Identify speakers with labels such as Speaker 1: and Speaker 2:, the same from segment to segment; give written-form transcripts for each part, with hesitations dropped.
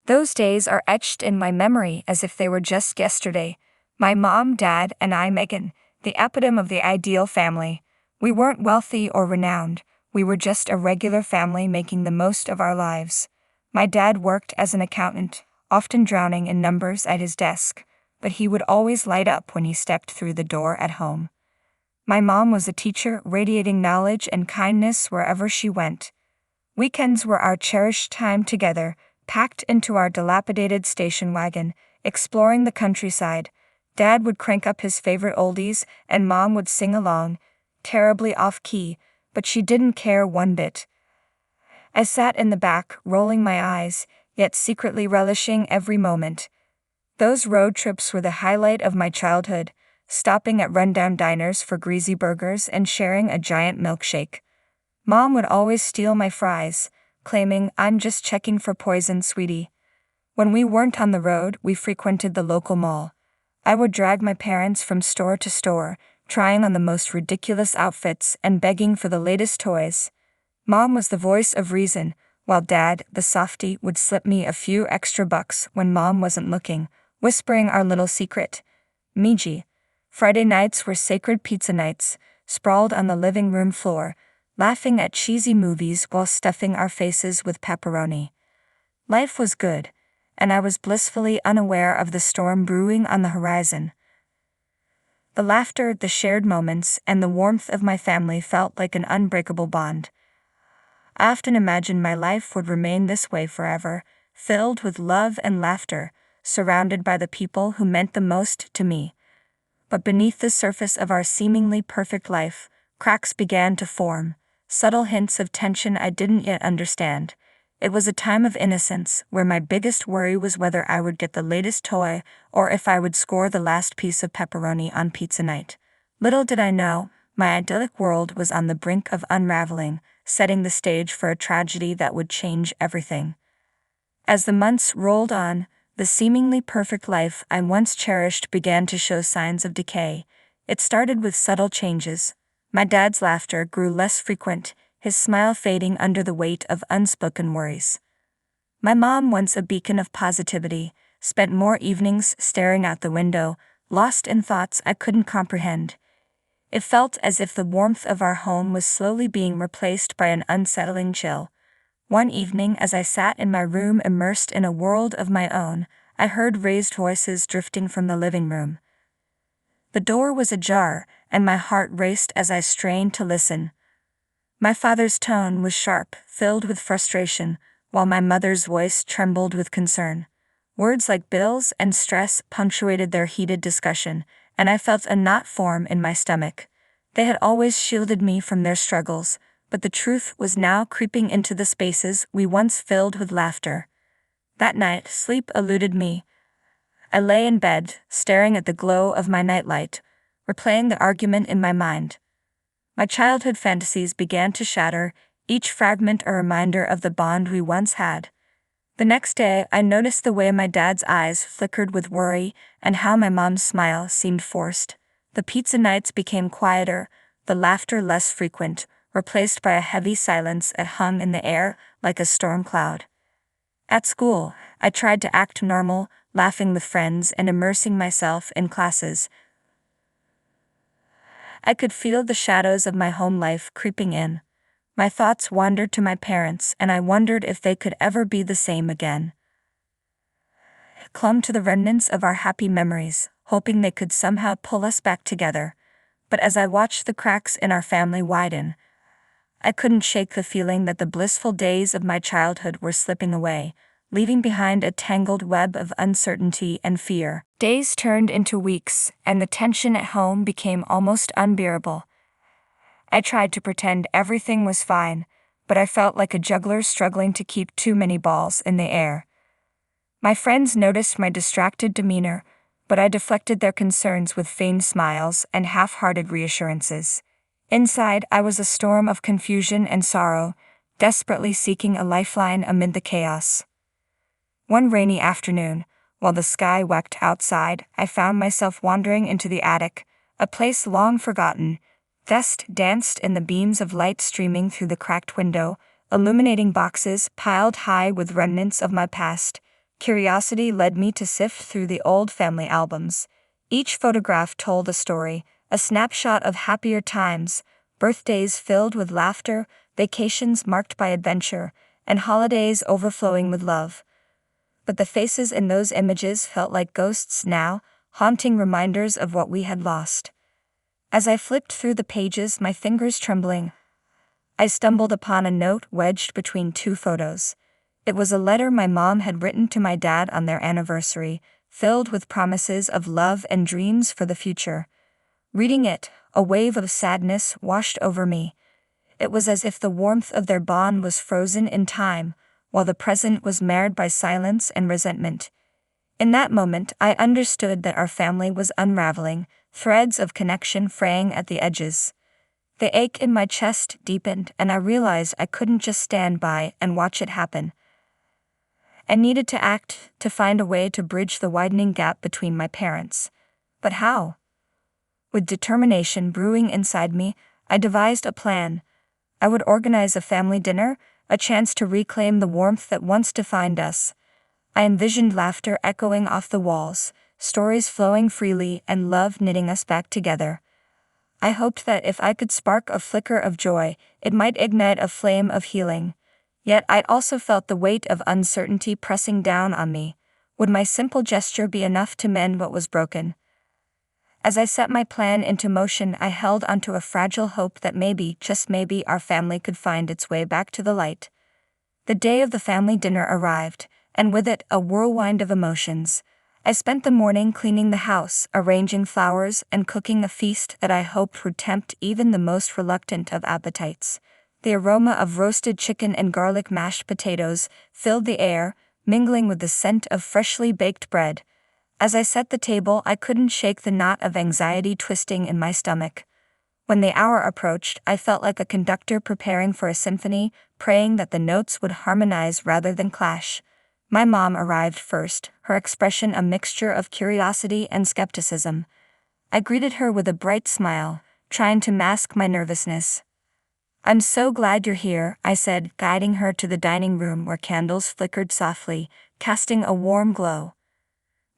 Speaker 1: Those days are etched in my memory as if they were just yesterday. My mom, dad, and I, Megan, the epitome of the ideal family. We weren't wealthy or renowned. We were just a regular family making the most of our lives. My dad worked as an accountant, often drowning in numbers at his desk, but he would always light up when he stepped through the door at home. My mom was a teacher, radiating knowledge and kindness wherever she went. Weekends were our cherished time together, packed into our dilapidated station wagon, exploring the countryside. Dad would crank up his favorite oldies, and Mom would sing along, terribly off-key, but she didn't care one bit. I sat in the back, rolling my eyes, yet secretly relishing every moment. Those road trips were the highlight of my childhood, stopping at rundown diners for greasy burgers and sharing a giant milkshake. Mom would always steal my fries, claiming, "I'm just checking for poison, sweetie." When we weren't on the road, we frequented the local mall. I would drag my parents from store to store, trying on the most ridiculous outfits and begging for the latest toys. Mom was the voice of reason, while Dad, the softie, would slip me a few extra bucks when Mom wasn't looking, whispering our little secret. Miji. Friday nights were sacred pizza nights, sprawled on the living room floor, laughing at cheesy movies while stuffing our faces with pepperoni. Life was good, and I was blissfully unaware of the storm brewing on the horizon. The laughter, the shared moments, and the warmth of my family felt like an unbreakable bond. I often imagined my life would remain this way forever, filled with love and laughter, surrounded by the people who meant the most to me. But beneath the surface of our seemingly perfect life, cracks began to form, subtle hints of tension I didn't yet understand. It was a time of innocence, where my biggest worry was whether I would get the latest toy or if I would score the last piece of pepperoni on pizza night. Little did I know, my idyllic world was on the brink of unraveling, setting the stage for a tragedy that would change everything. As the months rolled on, the seemingly perfect life I once cherished began to show signs of decay. It started with subtle changes. My dad's laughter grew less frequent, his smile fading under the weight of unspoken worries. My mom, once a beacon of positivity, spent more evenings staring out the window, lost in thoughts I couldn't comprehend. It felt as if the warmth of our home was slowly being replaced by an unsettling chill. One evening, as I sat in my room immersed in a world of my own, I heard raised voices drifting from the living room. The door was ajar, and my heart raced as I strained to listen. My father's tone was sharp, filled with frustration, while my mother's voice trembled with concern. Words like bills and stress punctuated their heated discussion, and I felt a knot form in my stomach. They had always shielded me from their struggles, but the truth was now creeping into the spaces we once filled with laughter. That night, sleep eluded me. I lay in bed, staring at the glow of my nightlight, replaying the argument in my mind. My childhood fantasies began to shatter, each fragment a reminder of the bond we once had. The next day, I noticed the way my dad's eyes flickered with worry and how my mom's smile seemed forced. The pizza nights became quieter, the laughter less frequent, replaced by a heavy silence that hung in the air like a storm cloud. At school, I tried to act normal, laughing with friends and immersing myself in classes. I could feel the shadows of my home life creeping in. My thoughts wandered to my parents, and I wondered if they could ever be the same again. I clung to the remnants of our happy memories, hoping they could somehow pull us back together. But as I watched the cracks in our family widen, I couldn't shake the feeling that the blissful days of my childhood were slipping away, leaving behind a tangled web of uncertainty and fear. Days turned into weeks, and the tension at home became almost unbearable. I tried to pretend everything was fine, but I felt like a juggler struggling to keep too many balls in the air. My friends noticed my distracted demeanor, but I deflected their concerns with feigned smiles and half-hearted reassurances. Inside, I was a storm of confusion and sorrow, desperately seeking a lifeline amid the chaos. One rainy afternoon, while the sky wept outside, I found myself wandering into the attic, a place long forgotten. Dust danced in the beams of light streaming through the cracked window, illuminating boxes piled high with remnants of my past, Curiosity led me to sift through the old family albums. Each photograph told a story, a snapshot of happier times, birthdays filled with laughter, vacations marked by adventure, and holidays overflowing with love. But the faces in those images felt like ghosts now, haunting reminders of what we had lost. As I flipped through the pages, my fingers trembling, I stumbled upon a note wedged between two photos. It was a letter my mom had written to my dad on their anniversary, filled with promises of love and dreams for the future. Reading it, a wave of sadness washed over me. It was as if the warmth of their bond was frozen in time, while the present was marred by silence and resentment. In that moment, I understood that our family was unraveling, threads of connection fraying at the edges. The ache in my chest deepened, and I realized I couldn't just stand by and watch it happen. I needed to act, to find a way to bridge the widening gap between my parents. But how? With determination brewing inside me, I devised a plan. I would organize a family dinner, a chance to reclaim the warmth that once defined us. I envisioned laughter echoing off the walls, stories flowing freely, and love knitting us back together. I hoped that if I could spark a flicker of joy, it might ignite a flame of healing. Yet I also felt the weight of uncertainty pressing down on me. Would my simple gesture be enough to mend what was broken? As I set my plan into motion, I held onto a fragile hope that maybe, just maybe, our family could find its way back to the light. The day of the family dinner arrived, and with it a whirlwind of emotions. I spent the morning cleaning the house, arranging flowers, and cooking a feast that I hoped would tempt even the most reluctant of appetites. The aroma of roasted chicken and garlic mashed potatoes filled the air, mingling with the scent of freshly baked bread. As I set the table, I couldn't shake the knot of anxiety twisting in my stomach. When the hour approached, I felt like a conductor preparing for a symphony, praying that the notes would harmonize rather than clash. My mom arrived first, her expression a mixture of curiosity and skepticism. I greeted her with a bright smile, trying to mask my nervousness. "I'm so glad you're here," I said, guiding her to the dining room where candles flickered softly, casting a warm glow.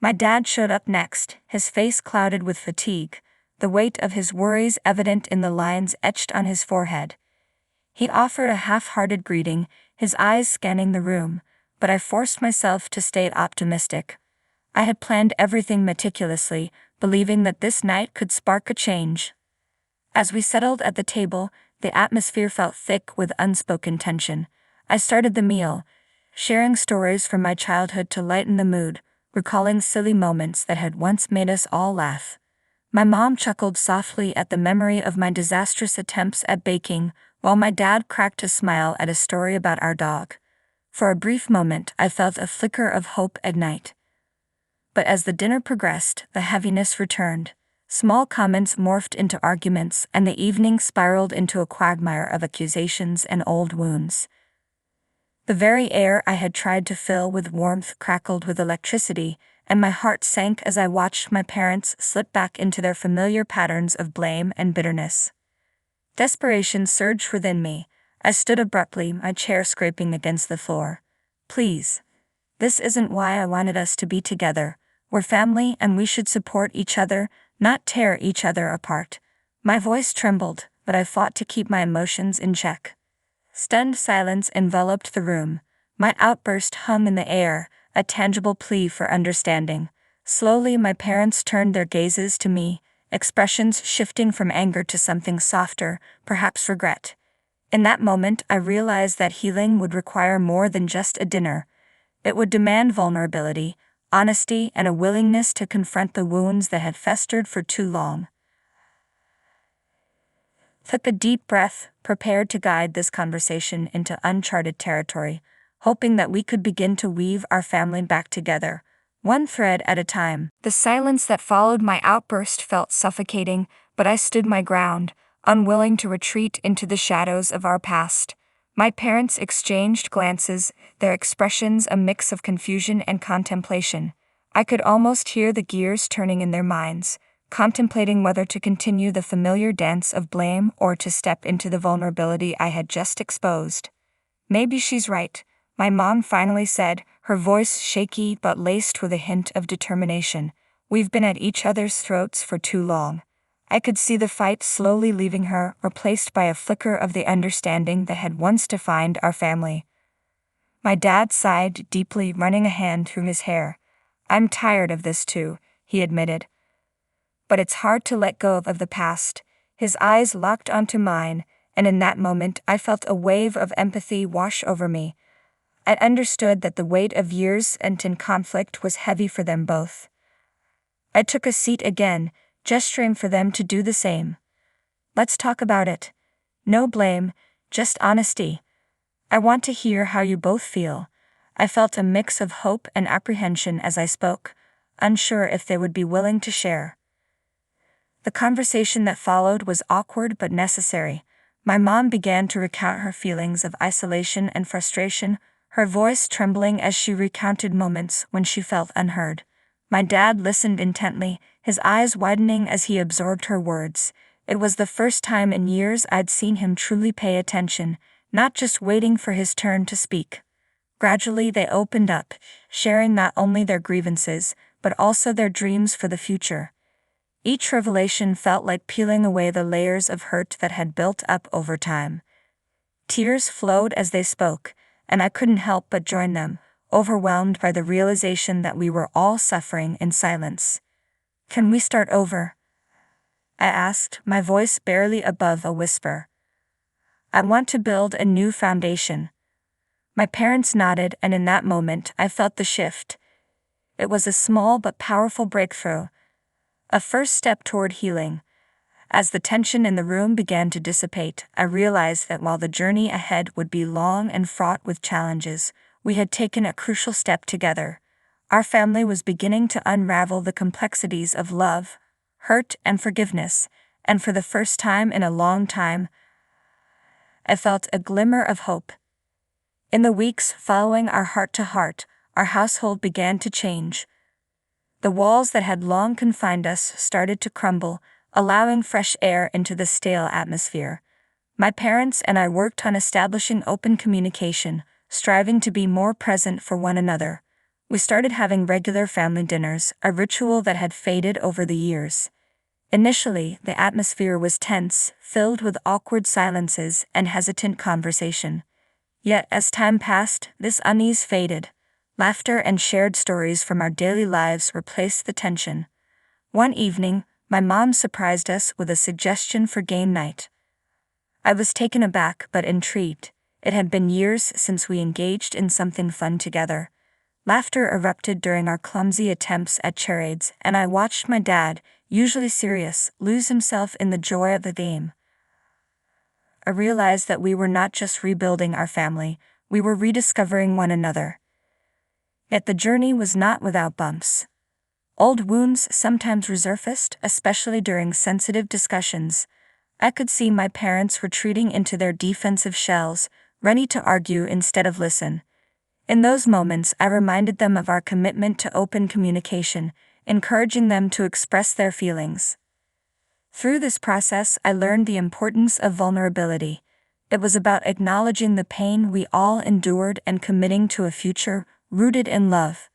Speaker 1: My dad showed up next, his face clouded with fatigue, the weight of his worries evident in the lines etched on his forehead. He offered a half-hearted greeting, his eyes scanning the room, but I forced myself to stay optimistic. I had planned everything meticulously, believing that this night could spark a change. As we settled at the table, the atmosphere felt thick with unspoken tension. I started the meal, sharing stories from my childhood to lighten the mood, recalling silly moments that had once made us all laugh. My mom chuckled softly at the memory of my disastrous attempts at baking, while my dad cracked a smile at a story about our dog. For a brief moment, I felt a flicker of hope ignite. But as the dinner progressed, the heaviness returned. Small comments morphed into arguments, and the evening spiraled into a quagmire of accusations and old wounds. The very air I had tried to fill with warmth crackled with electricity, and my heart sank as I watched my parents slip back into their familiar patterns of blame and bitterness. Desperation surged within me. I stood abruptly, my chair scraping against the floor. "Please. This isn't why I wanted us to be together. We're family and we should support each other, not tear each other apart." My voice trembled, but I fought to keep my emotions in check. Stunned silence enveloped the room. My outburst hung in the air, a tangible plea for understanding. Slowly my parents turned their gazes to me, expressions shifting from anger to something softer, perhaps regret. In that moment, I realized that healing would require more than just a dinner. It would demand vulnerability, honesty, and a willingness to confront the wounds that had festered for too long. Took a deep breath, prepared to guide this conversation into uncharted territory, hoping that we could begin to weave our family back together, one thread at a time. The silence that followed my outburst felt suffocating, but I stood my ground, unwilling to retreat into the shadows of our past. My parents exchanged glances, their expressions a mix of confusion and contemplation. I could almost hear the gears turning in their minds, contemplating whether to continue the familiar dance of blame or to step into the vulnerability I had just exposed. "Maybe she's right," my mom finally said, her voice shaky but laced with a hint of determination. "We've been at each other's throats for too long." I could see the fight slowly leaving her, replaced by a flicker of the understanding that had once defined our family. My dad sighed deeply, running a hand through his hair. "I'm tired of this too," he admitted. "But it's hard to let go of the past." His eyes locked onto mine, and in that moment I felt a wave of empathy wash over me. I understood that the weight of years spent in conflict was heavy for them both. I took a seat again, gesturing for them to do the same. "Let's talk about it. No blame, just honesty. I want to hear how you both feel." I felt a mix of hope and apprehension as I spoke, unsure if they would be willing to share. The conversation that followed was awkward but necessary. My mom began to recount her feelings of isolation and frustration, her voice trembling as she recounted moments when she felt unheard. My dad listened intently, his eyes widening as he absorbed her words. It was the first time in years I'd seen him truly pay attention, not just waiting for his turn to speak. Gradually they opened up, sharing not only their grievances, but also their dreams for the future. Each revelation felt like peeling away the layers of hurt that had built up over time. Tears flowed as they spoke, and I couldn't help but join them, overwhelmed by the realization that we were all suffering in silence. "Can we start over?" I asked, my voice barely above a whisper. "I want to build a new foundation." My parents nodded, and in that moment I felt the shift. It was a small but powerful breakthrough, a first step toward healing. As the tension in the room began to dissipate, I realized that while the journey ahead would be long and fraught with challenges, we had taken a crucial step together. Our family was beginning to unravel the complexities of love, hurt, and forgiveness, and for the first time in a long time, I felt a glimmer of hope. In the weeks following our heart-to-heart, our household began to change. The walls that had long confined us started to crumble, allowing fresh air into the stale atmosphere. My parents and I worked on establishing open communication, striving to be more present for one another. We started having regular family dinners, a ritual that had faded over the years. Initially, the atmosphere was tense, filled with awkward silences and hesitant conversation. Yet as time passed, this unease faded. Laughter and shared stories from our daily lives replaced the tension. One evening, my mom surprised us with a suggestion for game night. I was taken aback but intrigued. It had been years since we engaged in something fun together. Laughter erupted during our clumsy attempts at charades, and I watched my dad, usually serious, lose himself in the joy of the game. I realized that we were not just rebuilding our family, we were rediscovering one another. Yet the journey was not without bumps. Old wounds sometimes resurfaced, especially during sensitive discussions. I could see my parents retreating into their defensive shells, ready to argue instead of listen. In those moments, I reminded them of our commitment to open communication, encouraging them to express their feelings. Through this process, I learned the importance of vulnerability. It was about acknowledging the pain we all endured and committing to a future rooted in love.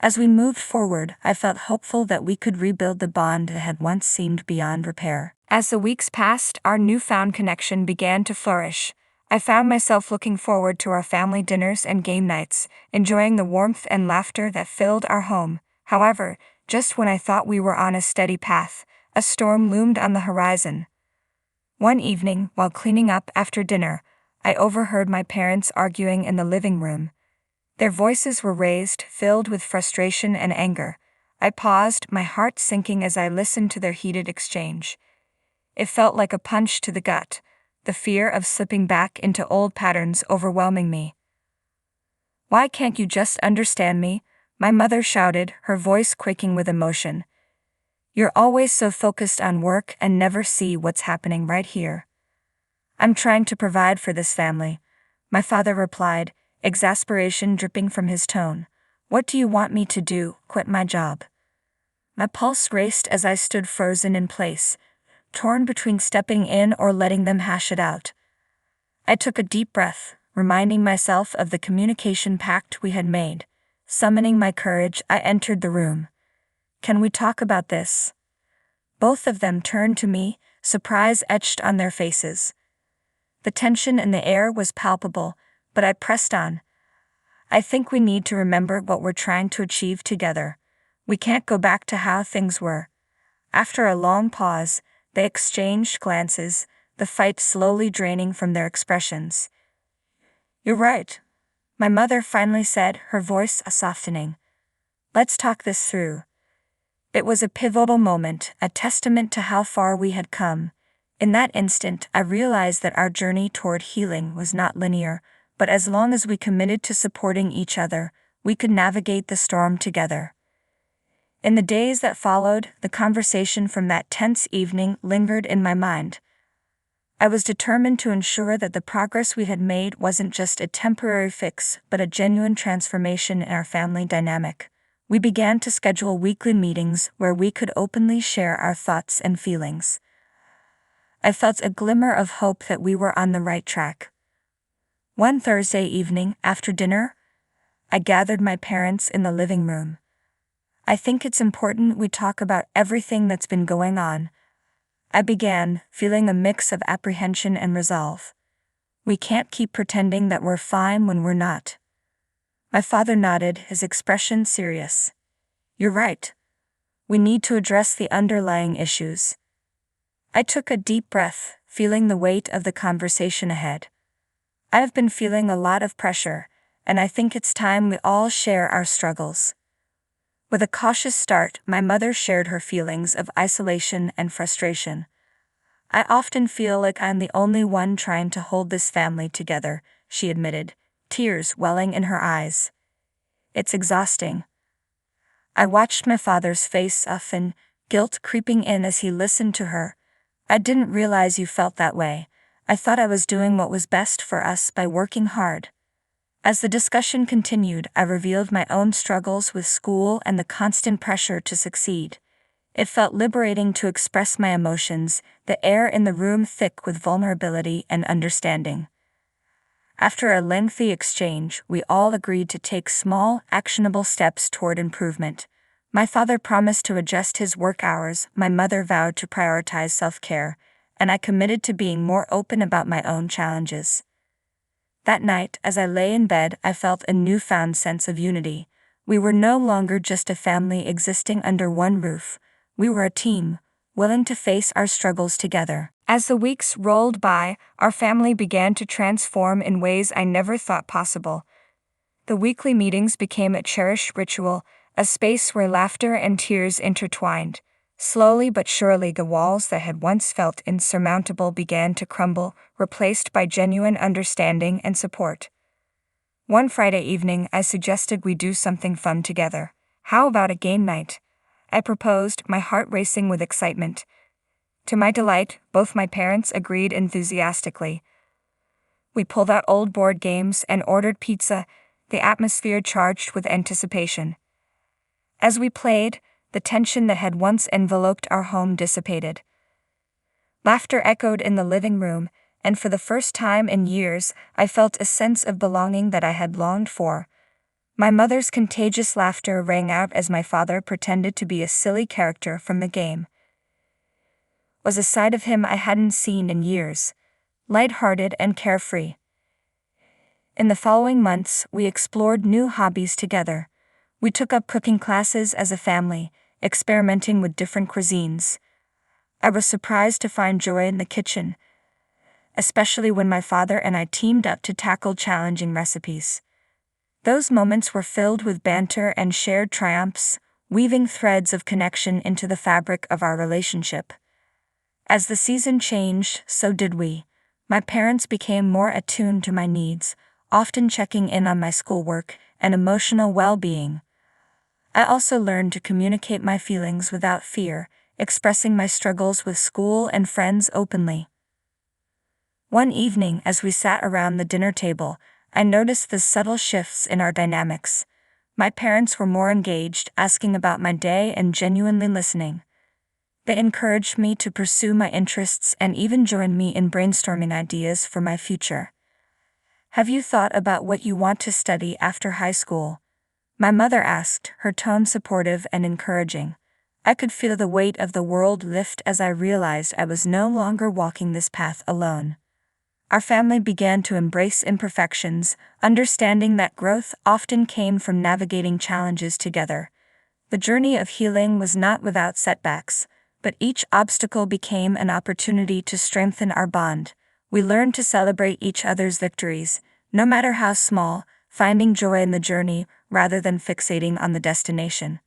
Speaker 1: As we moved forward, I felt hopeful that we could rebuild the bond that had once seemed beyond repair. As the weeks passed, our newfound connection began to flourish. I found myself looking forward to our family dinners and game nights, enjoying the warmth and laughter that filled our home. However, just when I thought we were on a steady path, a storm loomed on the horizon. One evening, while cleaning up after dinner, I overheard my parents arguing in the living room. Their voices were raised, filled with frustration and anger. I paused, my heart sinking as I listened to their heated exchange. It felt like a punch to the gut, the fear of slipping back into old patterns overwhelming me. "Why can't you just understand me?" my mother shouted, her voice quaking with emotion. "You're always so focused on work and never see what's happening right here." "I'm trying to provide for this family," my father replied, exasperation dripping from his tone. "What do you want me to do, quit my job?" My pulse raced as I stood frozen in place, torn between stepping in or letting them hash it out. I took a deep breath, reminding myself of the communication pact we had made. Summoning my courage, I entered the room. "Can we talk about this?" Both of them turned to me, surprise etched on their faces. The tension in the air was palpable, but I pressed on. "I think we need to remember what we're trying to achieve together. We can't go back to how things were." After a long pause, they exchanged glances, the fight slowly draining from their expressions. "You're right," my mother finally said, her voice softening. "Let's talk this through." It was a pivotal moment, a testament to how far we had come. In that instant, I realized that our journey toward healing was not linear, but as long as we committed to supporting each other, we could navigate the storm together. In the days that followed, the conversation from that tense evening lingered in my mind. I was determined to ensure that the progress we had made wasn't just a temporary fix, but a genuine transformation in our family dynamic. We began to schedule weekly meetings where we could openly share our thoughts and feelings. I felt a glimmer of hope that we were on the right track. One Thursday evening, after dinner, I gathered my parents in the living room. "I think it's important we talk about everything that's been going on," I began, feeling a mix of apprehension and resolve. "We can't keep pretending that we're fine when we're not." My father nodded, his expression serious. "You're right. We need to address the underlying issues." I took a deep breath, feeling the weight of the conversation ahead. "I've been feeling a lot of pressure, and I think it's time we all share our struggles." With a cautious start, my mother shared her feelings of isolation and frustration. "I often feel like I'm the only one trying to hold this family together," she admitted, tears welling in her eyes. "It's exhausting." I watched my father's face soften, guilt creeping in as he listened to her. "I didn't realize you felt that way. I thought I was doing what was best for us by working hard." As the discussion continued, I revealed my own struggles with school and the constant pressure to succeed. It felt liberating to express my emotions, the air in the room thick with vulnerability and understanding. After a lengthy exchange, we all agreed to take small, actionable steps toward improvement. My father promised to adjust his work hours, my mother vowed to prioritize self-care, and I committed to being more open about my own challenges. That night, as I lay in bed, I felt a newfound sense of unity. We were no longer just a family existing under one roof. We were a team, willing to face our struggles together. As the weeks rolled by, our family began to transform in ways I never thought possible. The weekly meetings became a cherished ritual, a space where laughter and tears intertwined. Slowly but surely, the walls that had once felt insurmountable began to crumble, replaced by genuine understanding and support. One Friday evening, I suggested we do something fun together. "How about a game night?" I proposed, my heart racing with excitement. To my delight, both my parents agreed enthusiastically. We pulled out old board games and ordered pizza, the atmosphere charged with anticipation. As we played, the tension that had once enveloped our home dissipated. Laughter echoed in the living room, and for the first time in years, I felt a sense of belonging that I had longed for. My mother's contagious laughter rang out as my father pretended to be a silly character from the game. It was a side of him I hadn't seen in years, light-hearted and carefree. In the following months, we explored new hobbies together. We took up cooking classes as a family, experimenting with different cuisines. I was surprised to find joy in the kitchen, especially when my father and I teamed up to tackle challenging recipes. Those moments were filled with banter and shared triumphs, weaving threads of connection into the fabric of our relationship. As the season changed, so did we. My parents became more attuned to my needs, often checking in on my schoolwork and emotional well-being. I also learned to communicate my feelings without fear, expressing my struggles with school and friends openly. One evening, as we sat around the dinner table, I noticed the subtle shifts in our dynamics. My parents were more engaged, asking about my day and genuinely listening. They encouraged me to pursue my interests and even joined me in brainstorming ideas for my future. "Have you thought about what you want to study after high school?" My mother asked, her tone supportive and encouraging. I could feel the weight of the world lift as I realized I was no longer walking this path alone. Our family began to embrace imperfections, understanding that growth often came from navigating challenges together. The journey of healing was not without setbacks, but each obstacle became an opportunity to strengthen our bond. We learned to celebrate each other's victories, no matter how small, finding joy in the journey rather than fixating on the destination.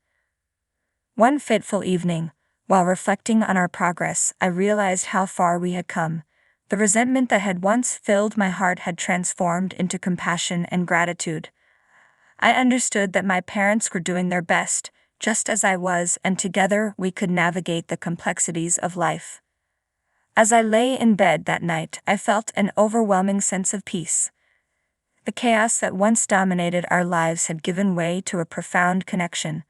Speaker 1: One fateful evening, while reflecting on our progress, I realized how far we had come. The resentment that had once filled my heart had transformed into compassion and gratitude. I understood that my parents were doing their best, just as I was, and together we could navigate the complexities of life. As I lay in bed that night, I felt an overwhelming sense of peace. The chaos that once dominated our lives had given way to a profound connection.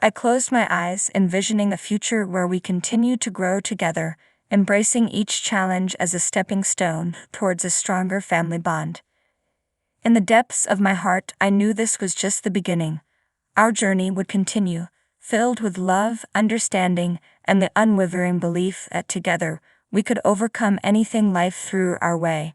Speaker 1: I closed my eyes, envisioning a future where we continued to grow together, embracing each challenge as a stepping stone towards a stronger family bond. In the depths of my heart, I knew this was just the beginning. Our journey would continue, filled with love, understanding, and the unwavering belief that together we could overcome anything life threw our way.